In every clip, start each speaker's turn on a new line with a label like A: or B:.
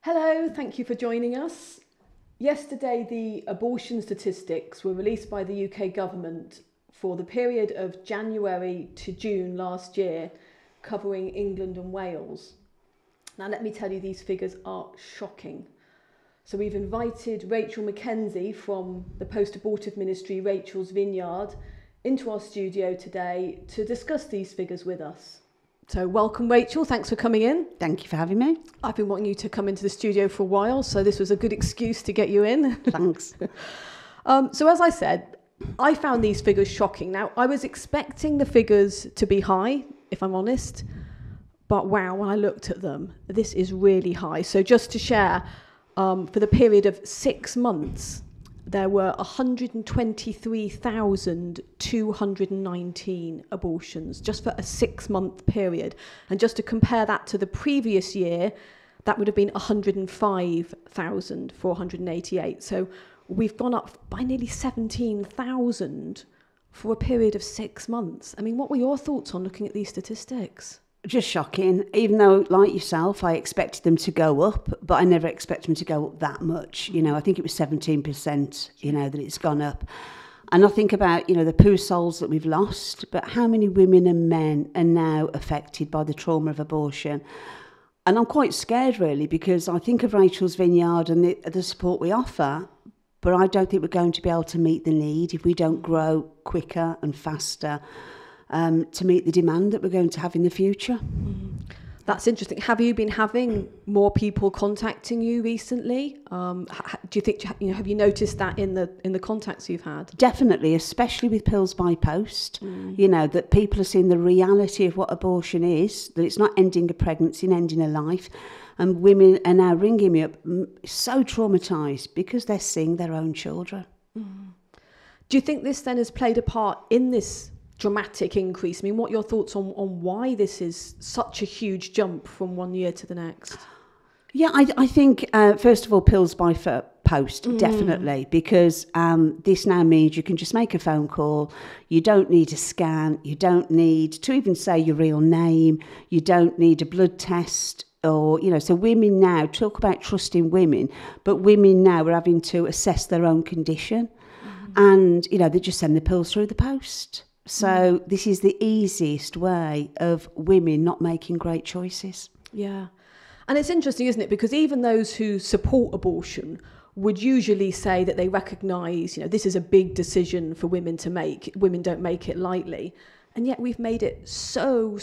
A: Hello, thank you for joining us. Yesterday, the abortion statistics were released by the UK government for the period of January to June last year, covering England and Wales. Now, let me tell you, these figures are shocking. So we've invited Rachel Mackenzie from the post-abortive ministry, Rachel's Vineyard, into our studio today to discuss these figures with us. So welcome, Rachel. Thanks for coming in.
B: Thank you for having me.
A: I've been wanting you to come into the studio for a while, so this was a good excuse to get you in.
B: Thanks.
A: So as I said, I found these figures shocking. Now, I was expecting the figures to be high, if I'm honest, but wow, when I looked at them, this is really high. So just to share, for the period of 6 months, there were 123,219 abortions just for a 6-month period. And just to compare that to the previous year, that would have been 105,488. So we've gone up by nearly 17,000 for a period of 6 months. I mean, what were your thoughts on looking at these statistics?
B: Just shocking, even though, like yourself, I expected them to go up, but I never expected them to go up that much. You know, I think it was 17%, that it's gone up. And I think about, the poor souls that we've lost, but how many women and men are now affected by the trauma of abortion? And I'm quite scared, really, because I think of Rachel's Vineyard and the support we offer, but I don't think we're going to be able to meet the need if we don't grow quicker and faster to meet the demand that we're going to have in the future.
A: That's interesting. Have you been having more people contacting you recently? Do you think, have you noticed that in the contacts you've had?
B: Definitely, especially with pills by post. That people are seeing the reality of what abortion is, that it's not ending a pregnancy and ending a life. And women are now ringing me up so traumatised because they're seeing their own children.
A: Do you think this then has played a part in this dramatic increase? I mean, what are your thoughts on why this is such a huge jump from one year to the next?
B: Yeah, I think, first of all, pills by post, definitely, because this now means you can just make a phone call. You don't need a scan. You don't need to even say your real name. You don't need a blood test. Or, so women now, talk about trusting women, but women now are having to assess their own condition. And, they just send the pills through the post. So this is the easiest way of women not making great choices.
A: Yeah. And it's interesting, isn't it? Because even those who support abortion would usually say that they recognise, this is a big decision for women to make. Women don't make it lightly. And yet we've made it so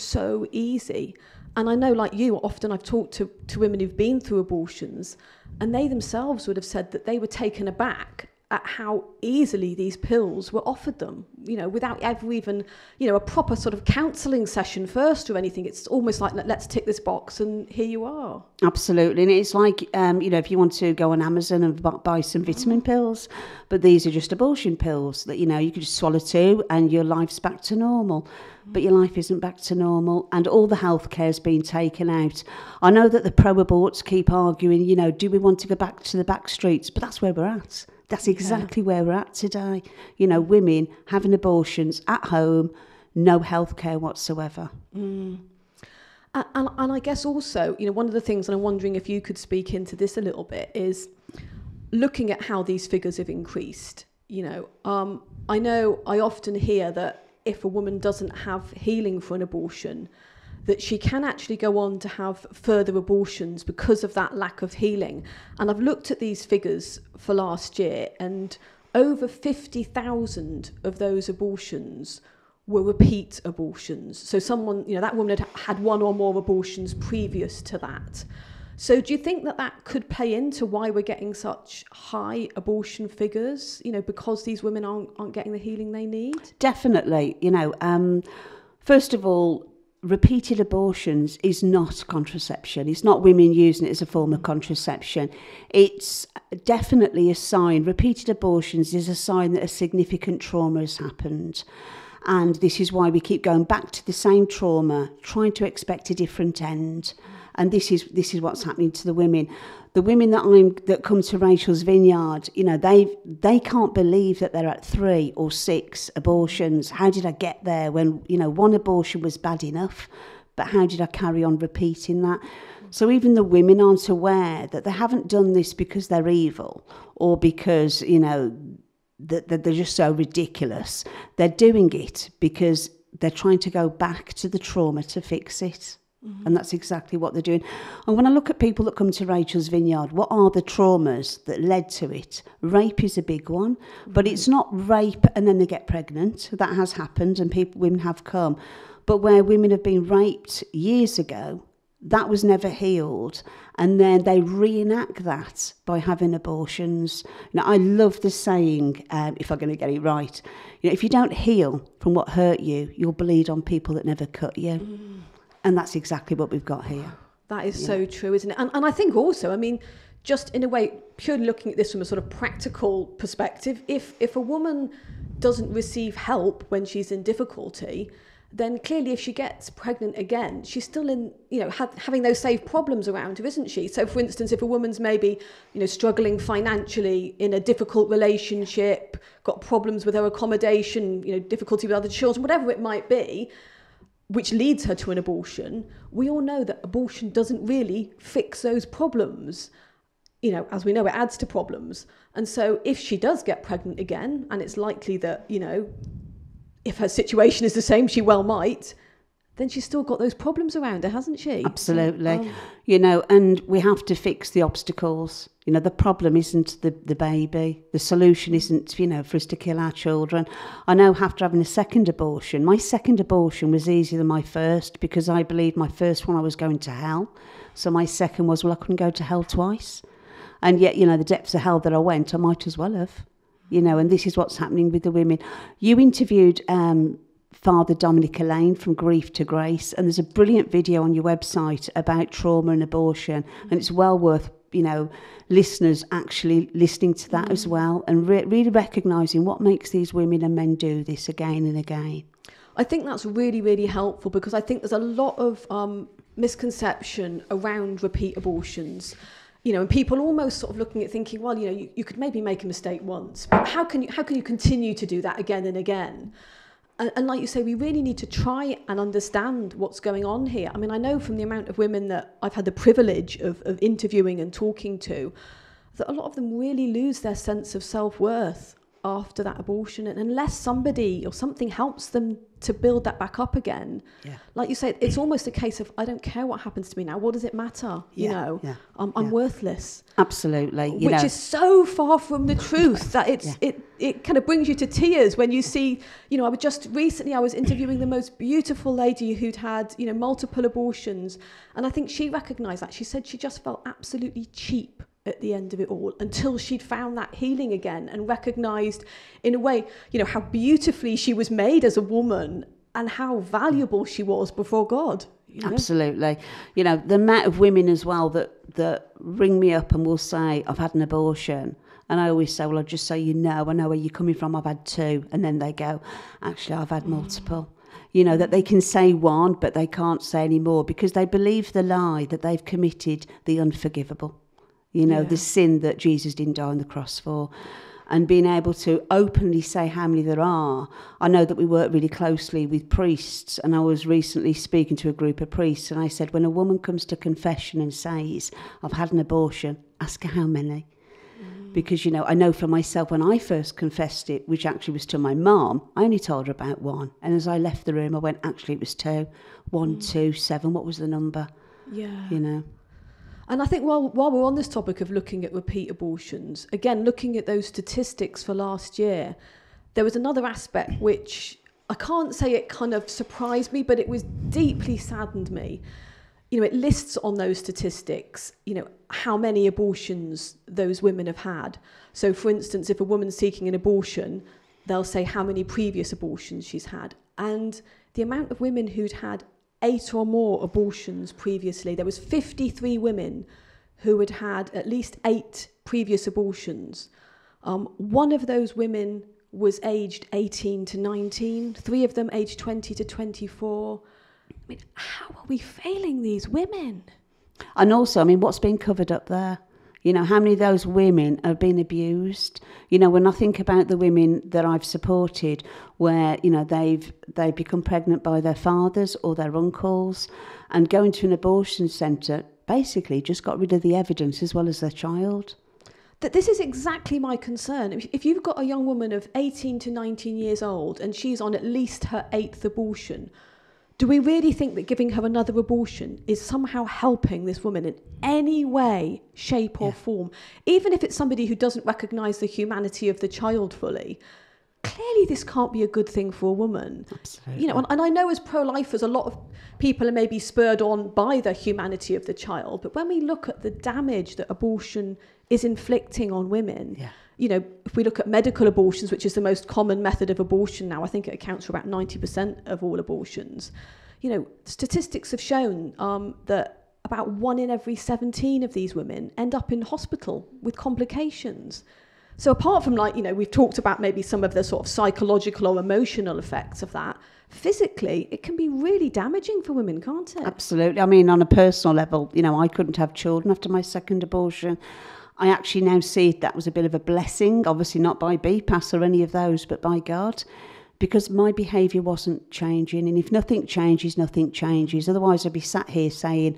A: easy. And I know, like you, often I've talked to women who've been through abortions, and they themselves would have said that they were taken aback at how easily these pills were offered them, without ever even, a proper sort of counselling session first or anything. It's almost like, let's tick this box and here you are.
B: Absolutely. And it's like, if you want to go on Amazon and buy some vitamin pills, but these are just abortion pills that, you can just swallow 2 and your life's back to normal. But your life isn't back to normal, and all the healthcare has been taken out. I know that the pro-aborts keep arguing, do we want to go back to the back streets? But that's where we're at. That's exactly where we're at today. Women having abortions at home, no healthcare whatsoever.
A: And I guess also, one of the things, and I'm wondering if you could speak into this a little bit, is looking at how these figures have increased. I know I often hear that if a woman doesn't have healing for an abortion, that she can actually go on to have further abortions because of that lack of healing. And I've looked at these figures for last year, and over 50,000 of those abortions were repeat abortions. So someone, that woman had 1 or more abortions previous to that. So do you think that could play into why we're getting such high abortion figures, because these women aren't getting the healing they need? Definitely.
B: First of all, repeated abortions is not contraception. It's not women using it as a form of contraception. It's definitely a sign. Repeated abortions is a sign that a significant trauma has happened. And this is why we keep going back to the same trauma, trying to expect a different end. And this is what's happening to the women. The women that come to Rachel's Vineyard, they can't believe that they're at 3 or 6 abortions. How did I get there when, 1 abortion was bad enough? But how did I carry on repeating that? So even the women aren't aware that they haven't done this because they're evil or because, you know, that they're just so ridiculous. They're doing it because they're trying to go back to the trauma to fix it. And that's exactly what they're doing. And when I look at people that come to Rachel's Vineyard, what are the traumas that led to it? Rape is a big one, but it's not rape and then they get pregnant. That has happened and women have come. But where women have been raped years ago, that was never healed. And then they reenact that by having abortions. Now, I love the saying, if I'm going to get it right, you know, if you don't heal from what hurt you, you'll bleed on people that never cut you. And that's exactly what we've got here.
A: That is so true, isn't it? And I think also, I mean, just in a way, purely looking at this from a sort of practical perspective, if a woman doesn't receive help when she's in difficulty, then clearly if she gets pregnant again, she's still in, you know, having those same problems around her, isn't she? So for instance, if a woman's maybe, you know, struggling financially in a difficult relationship, got problems with her accommodation, you know, difficulty with other children, whatever it might be, which leads her to an abortion, we all know that abortion doesn't really fix those problems. You know, as we know, it adds to problems. And so if she does get pregnant again, and it's likely that, you know, if her situation is the same, she well might, then she's still got those problems around her, hasn't she?
B: Absolutely. You know, and we have to fix the obstacles. You know, the problem isn't the baby. The solution isn't, you know, for us to kill our children. I know after having a second abortion, my second abortion was easier than my first because I believed my first one I was going to hell. So my second was, well, I couldn't go to hell twice. And yet, you know, the depths of hell that I went, I might as well have. You know, and this is what's happening with the women. You interviewed Father Dominic Elaine from Grief to Grace, and there's a brilliant video on your website about trauma and abortion, and it's well worth, you know, listeners actually listening to that as well, and really recognising what makes these women and men do this again and again.
A: I think that's really, really helpful because I think there's a lot of misconception around repeat abortions. You know, and people almost sort of looking at thinking, well, you know, you could maybe make a mistake once, but how can you continue to do that again and again? And like you say, we really need to try and understand what's going on here. I mean, I know from the amount of women that I've had the privilege of interviewing and talking to, that a lot of them really lose their sense of self-worth after that abortion. And unless somebody or something helps them to build that back up again, like you say, it's almost a case of, I don't care what happens to me now. What does it matter? You know, I'm worthless.
B: Absolutely.
A: Which is so far from the truth that it kind of brings you to tears when you see, you know, I was interviewing the most beautiful lady who'd had, you know, multiple abortions. And I think she recognised that. She said she just felt absolutely cheap at the end of it all until she'd found that healing again and recognised in a way, you know, how beautifully she was made as a woman and how valuable she was before God. You know?
B: Absolutely. You know, the amount of women as well that ring me up and will say, I've had an abortion. And I always say, well, just so you know, I know where you're coming from, I've had 2. And then they go, actually, I've had multiple. You know, that they can say one, but they can't say any more because they believe the lie that they've committed the unforgivable. You know, the sin that Jesus didn't die on the cross for. And being able to openly say how many there are. I know that we work really closely with priests, and I was recently speaking to a group of priests, and I said, when a woman comes to confession and says, I've had an abortion, ask her how many. Because, you know, I know for myself, when I first confessed it, which actually was to my mum, I only told her about 1. And as I left the room, I went, actually, it was 2. 1, 2, 7, what was the number?
A: Yeah.
B: You know.
A: And I think while we're on this topic of looking at repeat abortions, again, looking at those statistics for last year, there was another aspect which I can't say it kind of surprised me, but it was deeply saddened me. You know, it lists on those statistics, you know, how many abortions those women have had. So, for instance, if a woman's seeking an abortion, they'll say how many previous abortions she's had. And the amount of women who'd had 8 or more abortions previously. There was 53 women who had had at least 8 previous abortions. One of those women was aged 18 to 19, 3 of them aged 20 to 24. I mean, how are we failing these women?
B: And also, I mean, what's been covered up there? You know, how many of those women have been abused? You know, when I think about the women that I've supported where, you know, they've become pregnant by their fathers or their uncles and going to an abortion centre, basically just got rid of the evidence as well as their child.
A: That this is exactly my concern. If you've got a young woman of 18 to 19 years old and she's on at least her 8th abortion, do we really think that giving her another abortion is somehow helping this woman in any way, shape or form? Even if it's somebody who doesn't recognise the humanity of the child fully, clearly this can't be a good thing for a woman.
B: Absolutely.
A: You know, and I know as pro-lifers, a lot of people are maybe spurred on by the humanity of the child, but when we look at the damage that abortion is inflicting on women, you know, if we look at medical abortions, which is the most common method of abortion now, I think it accounts for about 90% of all abortions. You know, statistics have shown that about 1 in every 17 of these women end up in hospital with complications. So apart from, like, you know, we've talked about maybe some of the sort of psychological or emotional effects of that, physically, it can be really damaging for women, can't it?
B: Absolutely. I mean, on a personal level, you know, I couldn't have children after my second abortion. I actually now see that was a bit of a blessing, obviously not by BPAS or any of those, but by God, because my behaviour wasn't changing. And if nothing changes, nothing changes. Otherwise, I'd be sat here saying,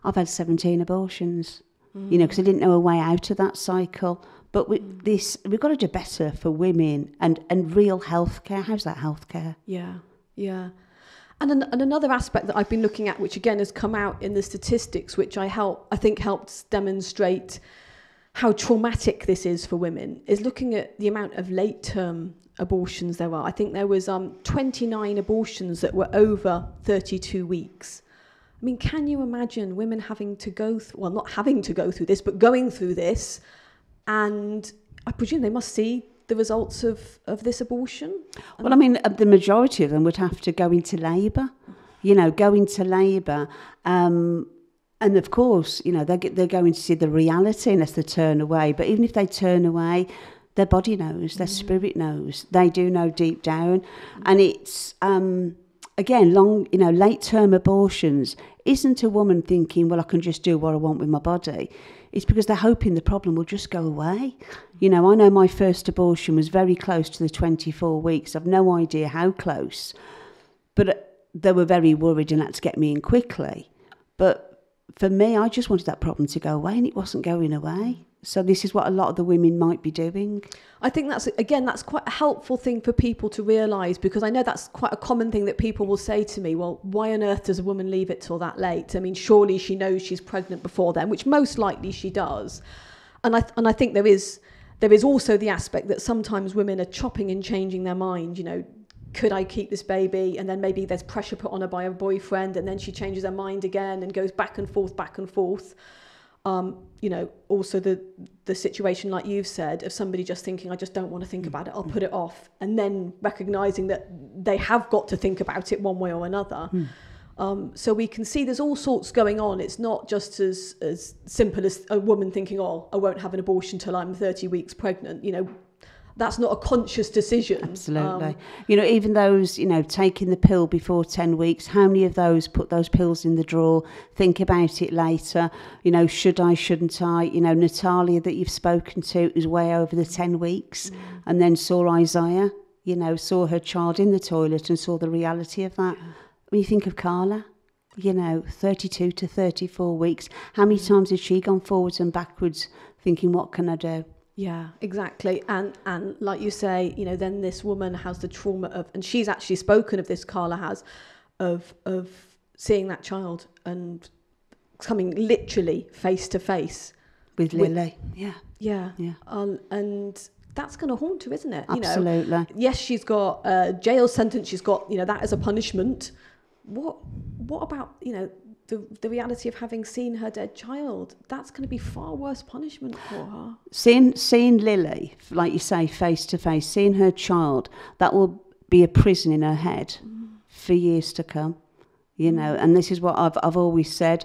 B: I've had 17 abortions, you know, because I didn't know a way out of that cycle. But we've got to do better for women and real healthcare. How's that healthcare?
A: Yeah. And another aspect that I've been looking at, which again has come out in the statistics, which I think helps demonstrate how traumatic this is for women, is looking at the amount of late-term abortions there are. I think there was 29 abortions that were over 32 weeks. I mean, can you imagine women having to go through, well, not having to go through this, but going through this, and I presume they must see the results of this abortion?
B: Well, I mean, the majority of them would have to go into labour, you know, and of course, you know, they're going to see the reality unless they turn away. But even if they turn away, their body knows, their spirit knows. They do know deep down. And it's, again, late-term abortions isn't a woman thinking, well, I can just do what I want with my body. It's because they're hoping the problem will just go away. You know, I know my first abortion was very close to the 24 weeks. I've no idea how close. But they were very worried and had to get me in quickly. But for me, I just wanted that problem to go away, and it wasn't going away. So this is what a lot of the women might be doing. I think that's quite a helpful thing for people to realise, because I know that's quite a common thing that people will say to me, well, why on earth does a woman leave it till that late? I mean, surely she knows she's pregnant before then, which most likely she does. And I think there is also the aspect that sometimes women are chopping and changing their mind, you know, could I keep this baby? And then maybe there's pressure put on her by a boyfriend, and then she changes her mind again and goes back and forth. You know, also the situation, like you've said, of somebody just thinking, I just don't want to think about it, I'll put it off. And then recognising that they have got to think about it one way or another. So we can see there's all sorts going on. It's not just as simple as a woman thinking, oh, I won't have an abortion till I'm 30 weeks pregnant. You know, that's not a conscious decision. Absolutely. You know, even those, you know, taking the pill before 10 weeks, how many of those put those pills in the drawer, think about it later, you know, should I, shouldn't I? You know, Natalia that you've spoken to is way over the 10 weeks and then saw Isaiah, you know, saw her child in the toilet and saw the reality of that. When you think of Carla, you know, 32 to 34 weeks, how many times has she gone forwards and backwards thinking, what can I do?
A: Yeah, exactly. And like you say, you know, then this woman has the trauma of, and she's actually spoken of this, Carla has, of seeing that child and coming literally face to face
B: with Lily.
A: Yeah. And that's going to haunt her, isn't it?
B: Absolutely.
A: You know, yes, she's got a jail sentence. She's got, you know, that as a punishment. What about, you know, the reality of having seen her dead child? That's going to be far worse punishment for her.
B: Seeing Lily, like you say, face to face, seeing her child, that will be a prison in her head for years to come. You know, and this is what I've always said,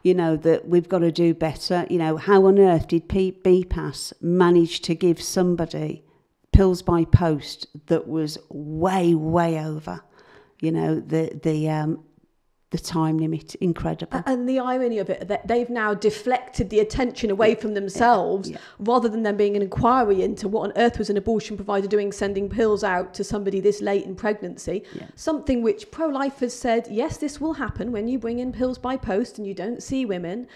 B: you know, that we've got to do better. You know, how on earth did BPAS manage to give somebody pills by post that was way over, you know, the time limit? Incredible.
A: And the irony of it, that they've now deflected the attention away from themselves, rather than them being an inquiry into what on earth was an abortion provider doing, sending pills out to somebody this late in pregnancy. Something which pro-lifers said, yes, this will happen when you bring in pills by post and you don't see women.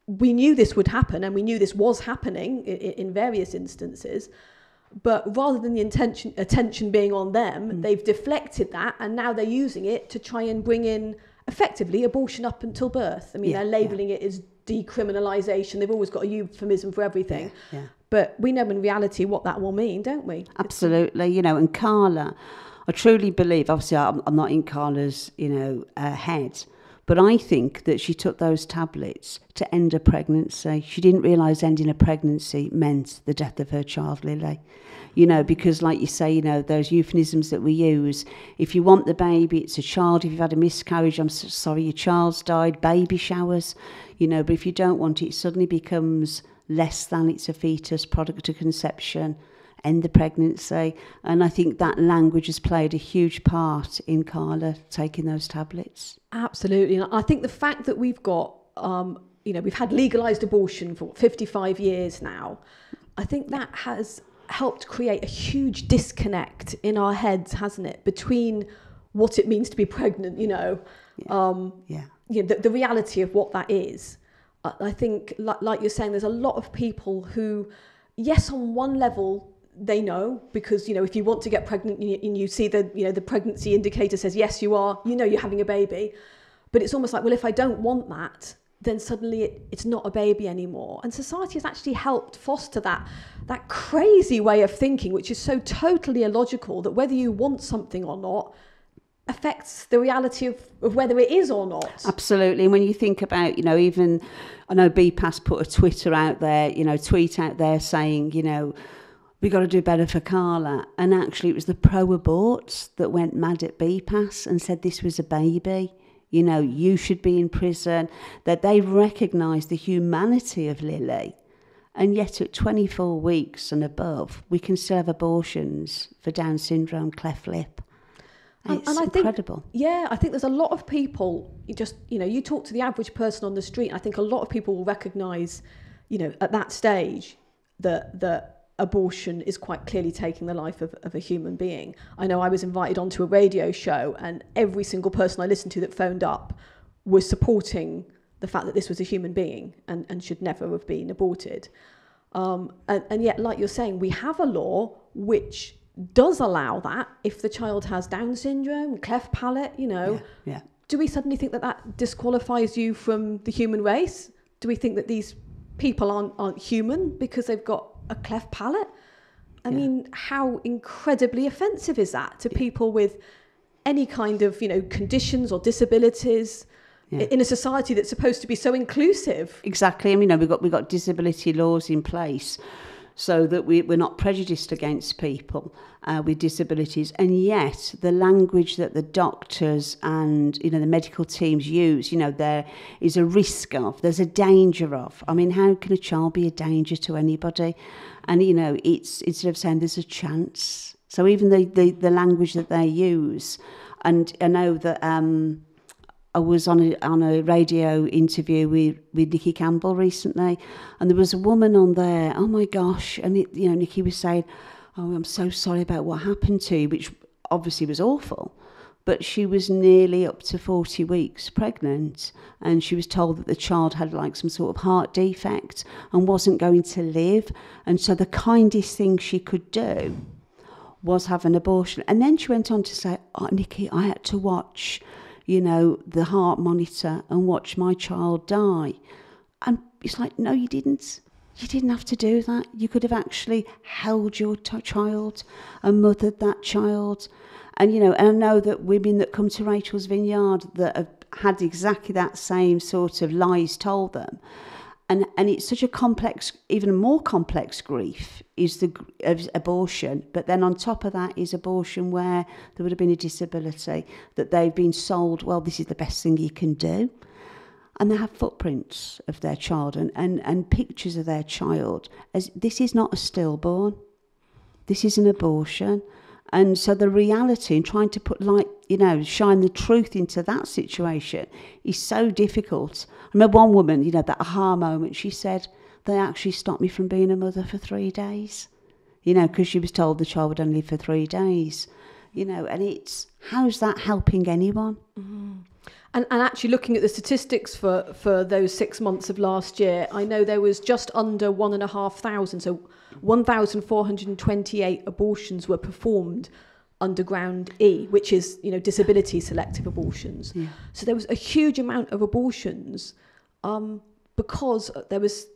A: we knew this would happen, and we knew this was happening in various instances. But rather than the attention being on them, they've deflected that, and now they're using it to try and bring in, effectively, abortion up until birth. I mean, they're labelling it as decriminalisation. They've always got a euphemism for everything.
B: Yeah.
A: But we know in reality what that will mean, don't we?
B: Absolutely. You know, and Carla, I truly believe, obviously I'm not in Carla's, head, but I think that she took those tablets to end a pregnancy. She didn't realise ending a pregnancy meant the death of her child, Lily. You know, because like you say, those euphemisms that we use, if you want the baby, it's a child. If you've had a miscarriage, I'm sorry, your child's died. Baby showers, but if you don't want it, it suddenly becomes less than it's a fetus, product of conception, end the pregnancy. And I think that language has played a huge part in Carla taking those tablets.
A: Absolutely. And I think the fact that we've got, we've had legalised abortion for 55 years now, I think that has helped create a huge disconnect in our heads, hasn't it, between what it means to be pregnant, the reality of what that is. I think, like you're saying, there's a lot of people who, yes, on one level, they know, because, if you want to get pregnant and you see the pregnancy indicator says, yes, you are, you're having a baby. But it's almost like, well, if I don't want that, then suddenly it's not a baby anymore. And society has actually helped foster that crazy way of thinking, which is so totally illogical, that whether you want something or not affects the reality of whether it is or not.
B: Absolutely. And when you think about, even, I know BPAS put a tweet out there saying, we got to do better for Carla. And actually it was the pro-aborts that went mad at BPAS and said this was a baby. You should be in prison, that they recognise the humanity of Lily. And yet at 24 weeks and above, we can still have abortions for Down syndrome, cleft lip. It's incredible.
A: I think there's a lot of people, you talk to the average person on the street, and I think a lot of people will recognise, at that stage, that abortion is quite clearly taking the life of a human being. I know I was invited onto a radio show, and every single person I listened to that phoned up was supporting the fact that this was a human being and should never have been aborted. And yet, like you're saying, we have a law which does allow that if the child has Down syndrome, cleft palate, Do we suddenly think that disqualifies you from the human race? Do we think that these people aren't human because they've got a cleft palate? I mean, how incredibly offensive is that to people with any kind of, conditions or disabilities in a society that's supposed to be so inclusive?
B: Exactly. I mean, we've got disability laws in place so that we're not prejudiced against people with disabilities. And yet the language that the doctors and, the medical teams use, there is a risk of, there's a danger of. I mean, how can a child be a danger to anybody? And, it's instead of saying there's a chance. So even the language that they use, and I know that I was on a radio interview with Nikki Campbell recently, and there was a woman on there, oh my gosh, and Nikki was saying, oh, I'm so sorry about what happened to you, which obviously was awful, but she was nearly up to 40 weeks pregnant, and she was told that the child had like some sort of heart defect and wasn't going to live, and so the kindest thing she could do was have an abortion. And then she went on to say, oh, Nikki, I had to watch the heart monitor and watch my child die. And it's like, no, you didn't. You didn't have to do that. You could have actually held your child and mothered that child. And, and I know that women that come to Rachel's Vineyard that have had exactly that same sort of lies told them. And it's such a complex, even more complex grief is abortion. But then on top of that is abortion where there would have been a disability, that they've been sold, well, this is the best thing you can do. And they have footprints of their child and pictures of their child. As this is not a stillborn. This is an abortion. And so the reality and trying to put light, shine the truth into that situation is so difficult. I remember one woman, that aha moment, she said, they actually stopped me from being a mother for 3 days, because she was told the child would only live for 3 days. you know, and it's, how's that helping anyone?
A: And actually looking at the statistics for those 6 months of last year, I know there was just under 1,500, so 1,428 abortions were performed under Ground E, which is, you know, disability selective abortions.
B: Yeah.
A: So there was a huge amount of abortions because there was,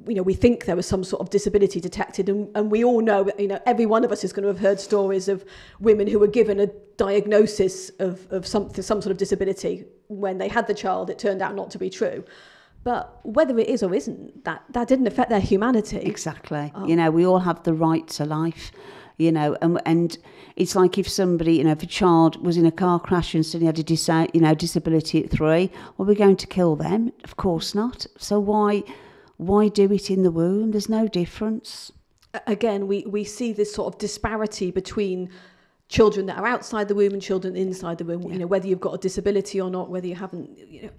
A: you know, we think there was some sort of disability detected, and we all know, you know, every one of us is going to have heard stories of women who were given a diagnosis of some sort of disability. When they had the child, it turned out not to be true. But whether it is or isn't, that didn't affect their humanity.
B: Exactly. You know, we all have the right to life, you know, and it's like if somebody, you know, if a child was in a car crash and suddenly had a disability at 3, well, we're going to kill them? Of course not. So why do it in the womb? There's no difference. Again,
A: we see this sort of disparity between children that are outside the womb and children inside the womb. Yeah. You know, whether you've got a disability or not, whether you haven't, you know,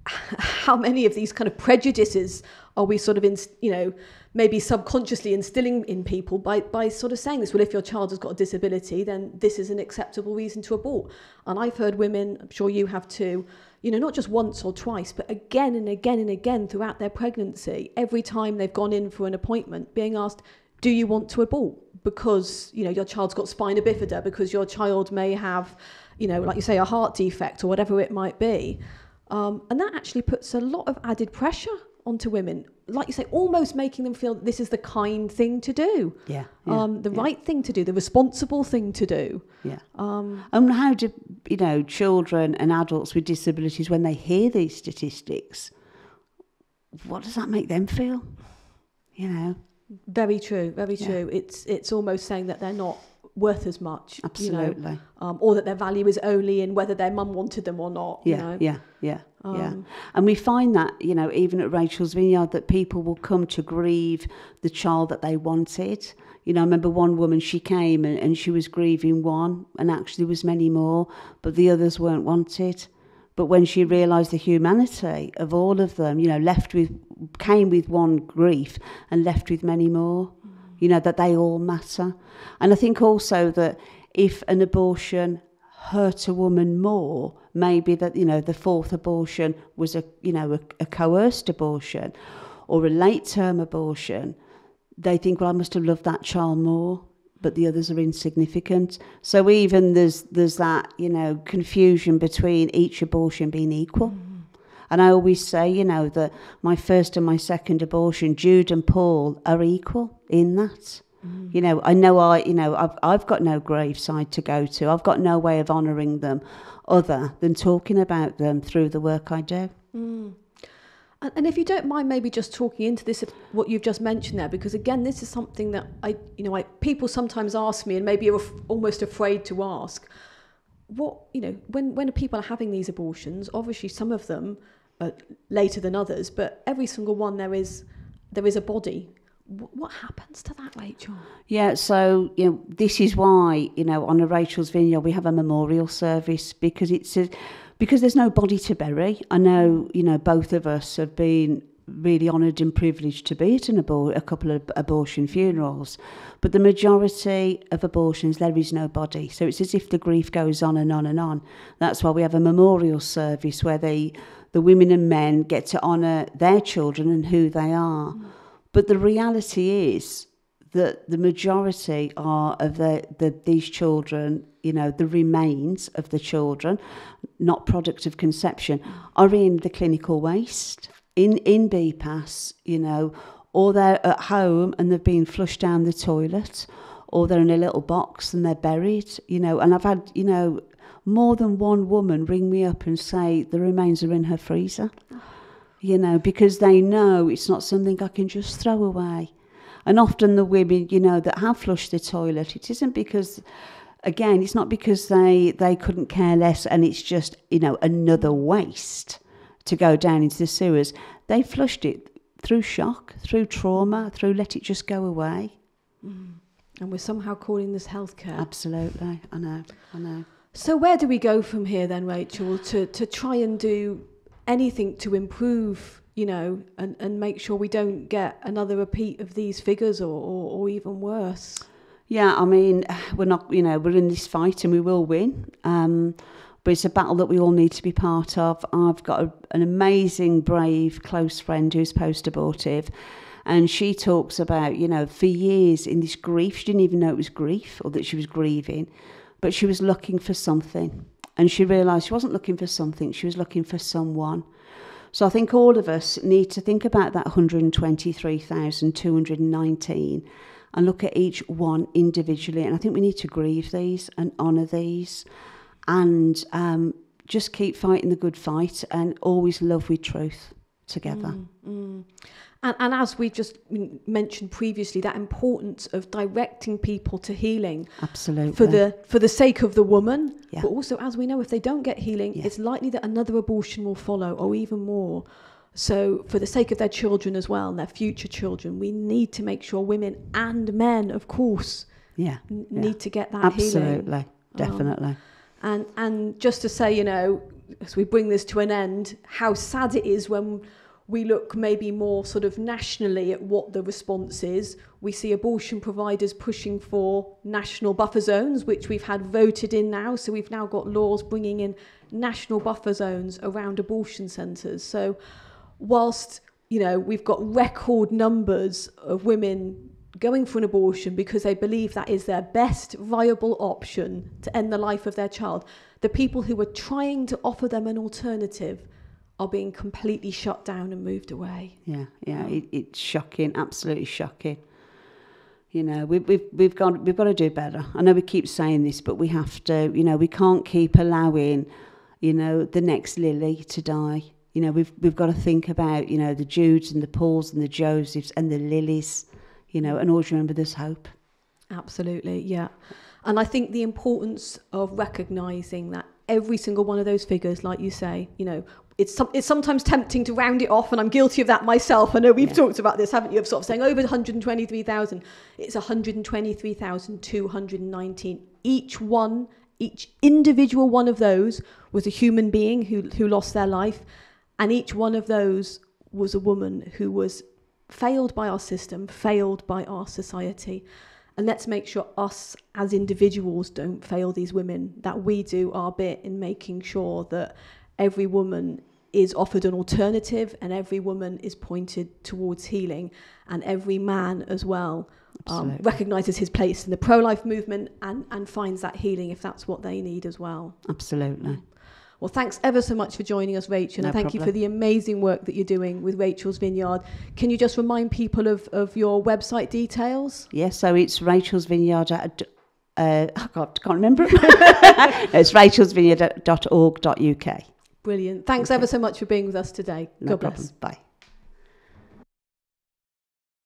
A: how many of these kind of prejudices are we sort of, you know, maybe subconsciously instilling in people by sort of saying this, well, if your child has got a disability, then this is an acceptable reason to abort. And I've heard women, I'm sure you have too, you know, not just once or twice, but again and again and again throughout their pregnancy, every time they've gone in for an appointment, being asked, do you want to abort? Because, you know, your child's got spina bifida, because your child may have, you know, like you say, a heart defect or whatever it might be. And that actually puts a lot of added pressure onto women, like you say, almost making them feel this is the kind thing to do. Right thing to do, the responsible thing to do.
B: And how do, you know, children and adults with disabilities, when they hear these statistics, what does that make them feel? You know?
A: Very true, very true. It's almost saying that they're not worth as much.
B: Absolutely.
A: You know, or that their value is only in whether their mum wanted them or not.
B: Yeah. And we find that, you know, even at Rachel's Vineyard, that people will come to grieve the child that they wanted. You know, I remember one woman, she came and she was grieving one, and actually there was many more, but the others weren't wanted. But when she realised the humanity of all of them, you know, came with one grief and left with many more, you know, that they all matter. And I think also that if an abortion hurt a woman more, maybe that, you know, the 4th abortion was a coerced abortion or a late-term abortion, they think, well, I must have loved that child more, but the others are insignificant. So even there's that, you know, confusion between each abortion being equal. And I always say, you know, that my first and my second abortion, Jude and Paul, are equal in that. You know, I've got no graveside to go to. I've got no way of honouring them other than talking about them through the work I do.
A: And if you don't mind maybe just talking into this, what you've just mentioned there, because again, this is something that people sometimes ask me and maybe are almost afraid to ask. What, you know, when people are having these abortions, obviously some of them are later than others, but every single one there is a body. What happens to that, Rachel?
B: Yeah, so, you know, this is why, you know, on a Rachel's Vineyard we have a memorial service, because because there's no body to bury. I know, you know, both of us have been really honoured and privileged to be at a couple of abortion funerals, but the majority of abortions there is no body, so it's as if the grief goes on and on and on. That's why we have a memorial service where the women and men get to honour their children and who they are. But the reality is that the majority of these children, you know, the remains of the children, not product of conception, are in the clinical waste, in BPAS, you know, or they're at home and they've been flushed down the toilet, or they're in a little box and they're buried, you know. And I've had, you know, more than one woman ring me up and say the remains are in her freezer, you know, because they know it's not something I can just throw away. And often the women, you know, that have flushed the toilet, it isn't because, again, it's not because they couldn't care less and it's just, you know, another waste to go down into the sewers. They flushed it through shock, through trauma, through let it just go away.
A: And we're somehow calling this healthcare.
B: Absolutely, I know.
A: So where do we go from here then, Rachel, to try and do anything to improve, you know, and make sure we don't get another repeat of these figures or even worse?
B: Yeah, I mean, we're not, we're in this fight and we will win. But it's a battle that we all need to be part of. I've got an amazing, brave, close friend who's post-abortive. And she talks about, for years in this grief, she didn't even know it was grief or that she was grieving, but she was looking for something. And she realised she wasn't looking for something, she was looking for someone. So I think all of us need to think about that 123,219 and look at each one individually. And I think we need to grieve these and honour these and just keep fighting the good fight and always love with truth together.
A: And as we just mentioned previously, that importance of directing people to healing.
B: Absolutely.
A: For the sake of the woman,
B: yeah.
A: But also, as we know, if they don't get healing,
B: yeah.
A: it's likely that another abortion will follow, or even more. So for the sake of their children as well, and their future children, we need to make sure women and men, of course, need to get that
B: Absolutely.
A: healing.
B: Definitely.
A: And just to say, as we bring this to an end, how sad it is when we look maybe more sort of nationally at what the response is. We see abortion providers pushing for national buffer zones, which we've had voted in now. So we've now got laws bringing in national buffer zones around abortion centres. So whilst, we've got record numbers of women going for an abortion because they believe that is their best viable option to end the life of their child, the people who are trying to offer them an alternative are being completely shut down and moved away. It's shocking, absolutely shocking.
B: We've got to do better. I know we keep saying this, but we have to. We can't keep allowing, the next Lily to die. We've got to think about, the Judes and the Pauls and the Josephs and the Lilies, and always remember there's hope.
A: Absolutely, yeah. And I think the importance of recognising that every single one of those figures, like you say, it's sometimes tempting to round it off, and I'm guilty of that myself. I know we've talked about this, haven't you, of sort of saying over 123,000. It's 123,219. Each individual one of those was a human being who lost their life, and each one of those was a woman who was failed by our system, failed by our society. And let's make sure us as individuals don't fail these women, that we do our bit in making sure that every woman is offered an alternative and every woman is pointed towards healing, and every man as well recognises his place in the pro-life movement and finds that healing if that's what they need as well.
B: Absolutely.
A: Well, thanks ever so much for joining us, Rachel, and thank you for the amazing work that you're doing with Rachel's Vineyard. Can you just remind people of your website details?
B: Yes, so it's Rachel's Vineyard I can't remember it. It's rachelsvineyard.org.uk.
A: Brilliant. Thanks ever so much for being with us today.
B: No
A: God bless.
B: problem. Bye.